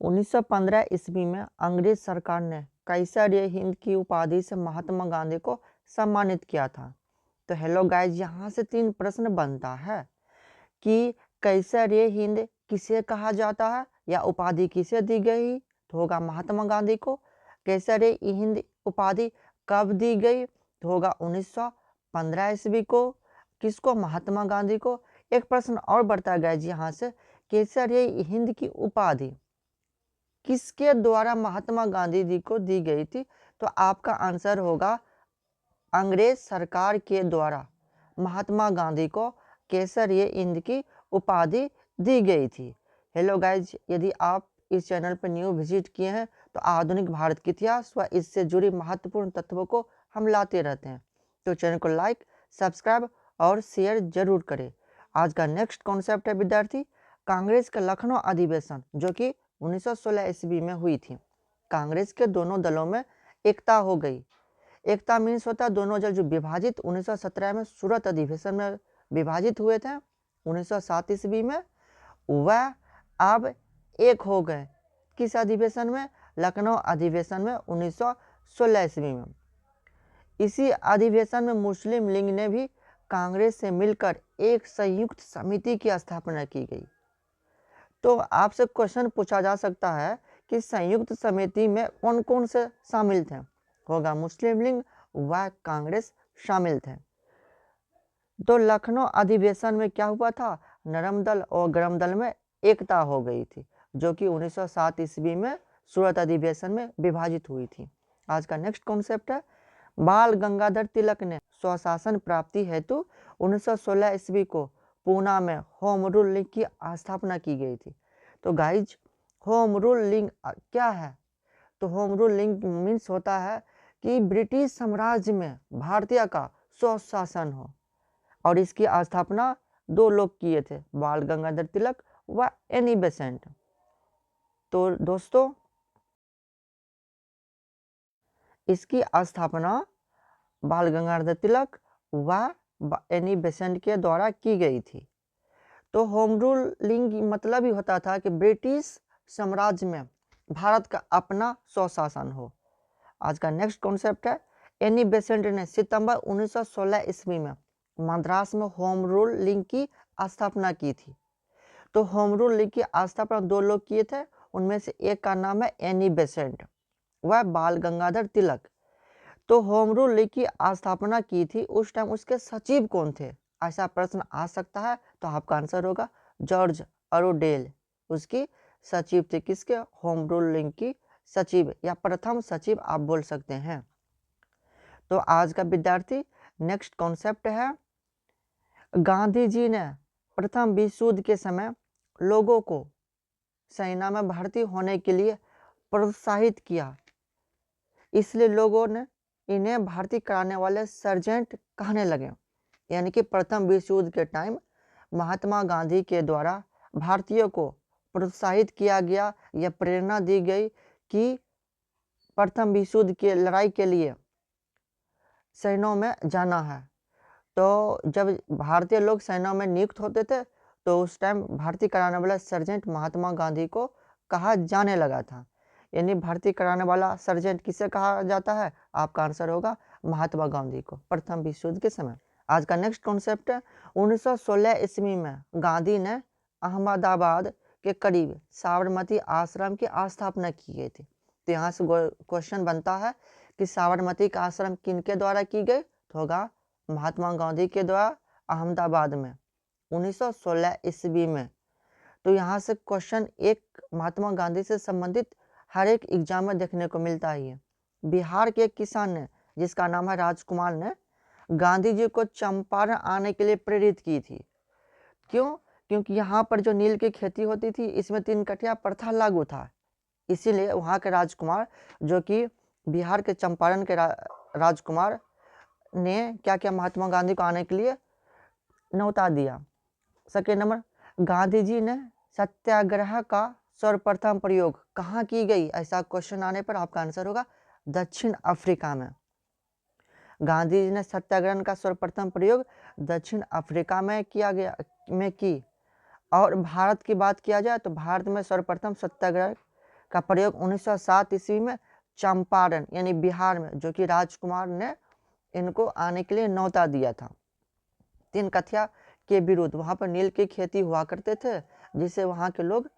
1915 ईस्वी में अंग्रेज सरकार ने कैसर-ए-हिंद की उपाधि से महात्मा गांधी को सम्मानित किया था। तो हेलो गाइज, यहाँ से 3 प्रश्न बनता है कि कैसर-ए-हिंद किसे कहा जाता है या उपाधि किसे दी गई, तो होगा महात्मा गांधी को। कैसर-ए-हिंद उपाधि कब दी गई, तो होगा 1915 ईस्वी को। किसको, महात्मा गांधी को। एक प्रश्न और बढ़ता गया जी यहाँ से, कैसर-ए-हिंद की उपाधि किसके द्वारा महात्मा गांधी जी को दी गई थी, तो आपका आंसर होगा अंग्रेज सरकार के द्वारा महात्मा गांधी को कैसर-ए-हिंद की उपाधि दी गई थी। हेलो गाइज, यदि आप इस चैनल पर न्यू विजिट किए हैं तो आधुनिक भारत के इतिहास व इससे जुड़ी महत्वपूर्ण तत्वों को हम लाते रहते हैं, तो चैनल को लाइक, सब्सक्राइब और शेयर जरूर करें। आज का नेक्स्ट कॉन्सेप्ट है विद्यार्थी, कांग्रेस का लखनऊ अधिवेशन जो कि 1916 ईस्वी में हुई थी। कांग्रेस के दोनों दलों में एकता हो गई। एकता मीन्स होता है दोनों दल जो विभाजित 1917 में सूरत अधिवेशन में विभाजित हुए थे 1907 ईस्वी में, वह अब एक हो गए। किस अधिवेशन में, लखनऊ अधिवेशन में 1916 ईस्वी में। इसी अधिवेशन में मुस्लिम लीग ने भी कांग्रेस से मिलकर एक संयुक्त समिति की स्थापना की गई। तो आपसे क्वेश्चन पूछा जा सकता है कि संयुक्त समिति में कौन कौन से शामिल थे, होगा मुस्लिम लीग व कांग्रेस शामिल थे। तो लखनऊ अधिवेशन में क्या हुआ था, नरम दल और गरम दल में एकता हो गई थी, जो कि 1907 ईस्वी में सूरत अधिवेशन में विभाजित हुई थी। आज का नेक्स्ट कॉन्सेप्ट है, बाल गंगाधर तिलक ने स्वशासन प्राप्ति हेतु 1916 ईस्वी को पूना में होम रूल लीग की स्थापना की गई थी। तो गाइज, होम रूल लीग क्या है, तो होम रूल लीग मीन्स होता है कि ब्रिटिश साम्राज्य में भारतीय का स्वशासन हो, और इसकी स्थापना 2 लोग किए थे, बाल गंगाधर तिलक व एनी बेसेंट। तो दोस्तों, इसकी स्थापना बाल गंगाधर तिलक व एनी बेसेंट के द्वारा की गई थी। तो होम रूल लीग मतलब ही होता था कि ब्रिटिश साम्राज्य में भारत का अपना स्वशासन हो। आज का नेक्स्ट कॉन्सेप्ट है, एनी बेसेंट ने सितंबर 1916 ईस्वी में मद्रास में होम रूल लीग की स्थापना की थी। तो होम रूल लीग की स्थापना 2 लोग किए थे, उनमें से एक का नाम है एनी बेसेंट व बाल गंगाधर तिलक। तो होम रूल लीग की स्थापना की थी, उस टाइम उसके सचिव कौन थे, ऐसा प्रश्न आ सकता है। तो आपका आंसर होगा जॉर्ज अरोडेल, उसकी सचिव थे। किसके, होम रूल लीग की सचिव या प्रथम सचिव आप बोल सकते हैं। तो आज का विद्यार्थी नेक्स्ट कॉन्सेप्ट है, गांधी जी ने प्रथम विश्व युद्ध के समय लोगों को सेना में भर्ती होने के लिए प्रोत्साहित किया, इसलिए लोगों ने इन्हें भर्ती कराने वाले सर्जेंट कहने लगे। यानी कि प्रथम विश्व युद्ध के टाइम महात्मा गांधी के द्वारा भारतीयों को प्रोत्साहित किया गया या प्रेरणा दी गई कि प्रथम विश्व युद्ध के लड़ाई के लिए सेनाओं में जाना है। तो जब भारतीय लोग सेना में नियुक्त होते थे तो उस टाइम भर्ती कराने वाला सर्जेंट महात्मा गांधी को कहा जाने लगा था। यानी भर्ती कराने वाला सर्जेंट किसे कहा जाता है, आपका आंसर होगा महात्मा गांधी को, प्रथम विश्व युद्ध के समय। आज का नेक्स्ट कॉन्सेप्ट है, 1916 ईस्वी में गांधी ने अहमदाबाद के करीब साबरमती आश्रम की स्थापना की गई थी। तो यहाँ से क्वेश्चन बनता है कि साबरमती का आश्रम किनके द्वारा की गई, तो होगा महात्मा गांधी के द्वारा अहमदाबाद में 1916 ईस्वी में। तो यहाँ से क्वेश्चन एक महात्मा गांधी से संबंधित हर एक एग्जाम में देखने को मिलता ही है। बिहार के एक किसान ने, जिसका नाम है राजकुमार ने, गांधी जी को चंपारण आने के लिए प्रेरित की थी। क्यों, क्योंकि यहाँ पर जो नील की खेती होती थी, इसमें 3 कठिया प्रथा लागू था। इसीलिए वहाँ के राजकुमार, जो कि बिहार के चंपारण के राजकुमार ने क्या किया, महात्मा गांधी को आने के लिए न्योता दिया। सेकेंड नंबर, गांधी जी ने सत्याग्रह का सर्वप्रथम प्रयोग कहाँ की गई, ऐसा क्वेश्चन आने पर आपका आंसर होगा दक्षिण अफ्रीका में। गांधी जी ने सत्याग्रह का सर्वप्रथम प्रयोग दक्षिण अफ्रीका में किया गया में की। और भारत की बात किया जाए तो भारत में सर्वप्रथम सत्याग्रह का प्रयोग 1907 ईस्वी में चंपारण यानी बिहार में, जो कि राजकुमार ने इनको आने के लिए न्योता दिया था, तीन कथिया के विरुद्ध। वहाँ पर नील की खेती हुआ करते थे, जिसे वहाँ के लोग